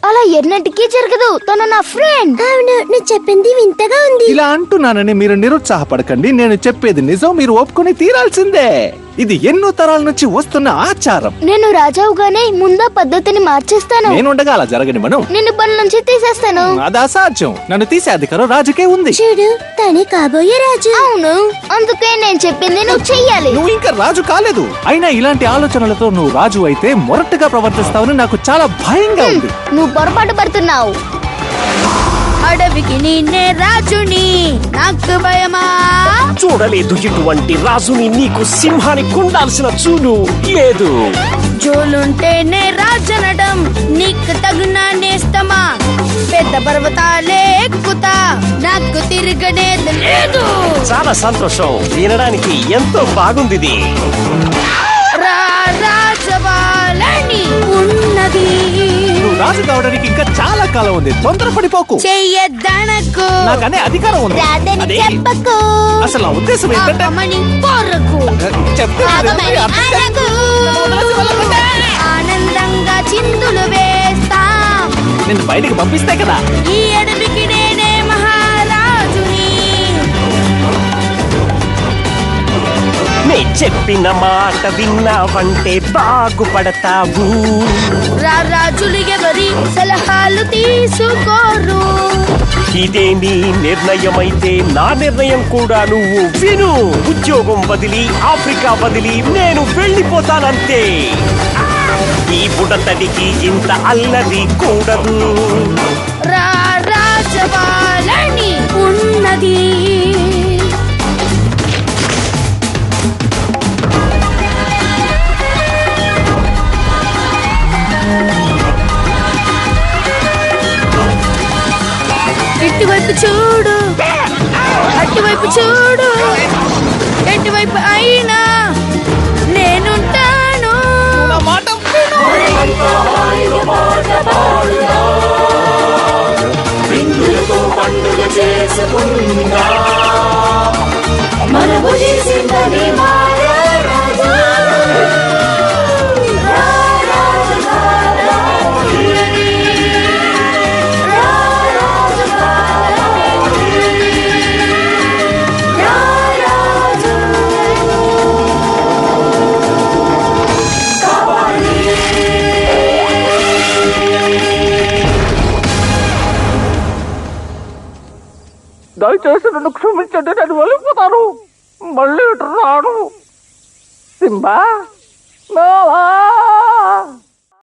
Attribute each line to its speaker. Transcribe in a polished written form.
Speaker 1: అలా ఎన్నటికీ జరగదు. తన నా ఫ్రెండ్.
Speaker 2: అవును, నువ్వు చెప్పింది వింతగా ఉంది.
Speaker 3: ఇలా అంటున్నానని మీరు నిరుత్సాహపడకండి. నేను చెప్పేది నిజం, మీరు ఒప్పుకొని తీరాల్సిందే. ఇది ఎన్నో తరాల నుంచి వస్తున్న ఆచారం.
Speaker 1: నేను రాజావుగానే ముందా పద్ధతిని మార్చేస్తాను.
Speaker 3: నేనుండగా అలా జరగని మనం
Speaker 1: నిన్ను పని నుంచి తీసేస్తాను.
Speaker 3: అది అసాధ్యం. నన్ను తీసే అధికారం రాజుకే ఉంది.
Speaker 2: చూడు, తనే కాబోయే రాజు.
Speaker 1: అవును, అందుకే నేను చెప్పింది నువ్వు చెయ్యాలి.
Speaker 3: నువ్వు ఇంకా రాజు కాలేదు. అయినా ఇలాంటి ఆలోచనలతో నువ్వు రాజు అయితే మొరటుగా ప్రవర్తిస్తావని నాకు చాలా భయంగా ఉంది.
Speaker 1: నువ్వు పొరపాటు పడుతున్నావు.
Speaker 4: అడవికి నేనే రాజుని, నాకు భయమా?
Speaker 5: చూడలేదు ఇటువంటి రాజుని. నీకు సింహానికి ఉండాల్సిన చూలు లేదు.
Speaker 4: జోలుంటేనే రాజనడం, నీకు తగున నేస్తమా? పెద్ద పర్వతాలే ఎక్కుతా, నాకు తిరగనేది లేదు.
Speaker 5: చాలా సంతోషం, వినడానికి ఎంతో బాగుంది ఇది.
Speaker 4: రాజవాలని ఉన్నది.
Speaker 3: నువ్వు రాజు కావడానికి ఇంకా చాలా కాలం ఉంది. తొందరపడిపోకు.
Speaker 4: చెయ్యద్దనకు,
Speaker 3: నాకనే అధికారం ఉంది.
Speaker 1: రాదని
Speaker 3: అదే.
Speaker 1: చెప్పకు.
Speaker 3: అసలు నా ఉద్దేశం ఏంటంటే
Speaker 4: ఆగమని కోరకు,
Speaker 3: చెప్తే
Speaker 1: ఆగమని అనకు.
Speaker 4: ఆనందంగా చిందులు వేస్తాం.
Speaker 3: నిన్ను బయటికి పంపిస్తే కదా.
Speaker 4: ఈ అడవికి నేనే మహారాజుని.
Speaker 5: నే చెప్పిన మాట విన్నావంటే బాగుపడతావు.
Speaker 4: రాజులు ఎవరి సలహాలు తీసుకోరు.
Speaker 5: ఇదే నీ నిర్ణయమైతే నా నిర్ణయం కూడా నువ్వు విను. ఉద్యోగం వదిలి, ఆఫ్రికా వదిలి నేను వెళ్ళిపోతానంతే. ఈ బుడతడికి ఇంత అల్లరి కూడదు.
Speaker 4: రాజవాలని ఉన్నది. ఇటువైపు చూడు, అటువైపు చూడు, ఎటువైపు అయినా నేనుంటాను.
Speaker 6: పండుగ చేసుకుందా మనము చేసిందని
Speaker 7: దయచేసి నన్ను క్షమించండి, నేను వెళ్ళిపోతాను. మళ్ళీ రాను. సింబా,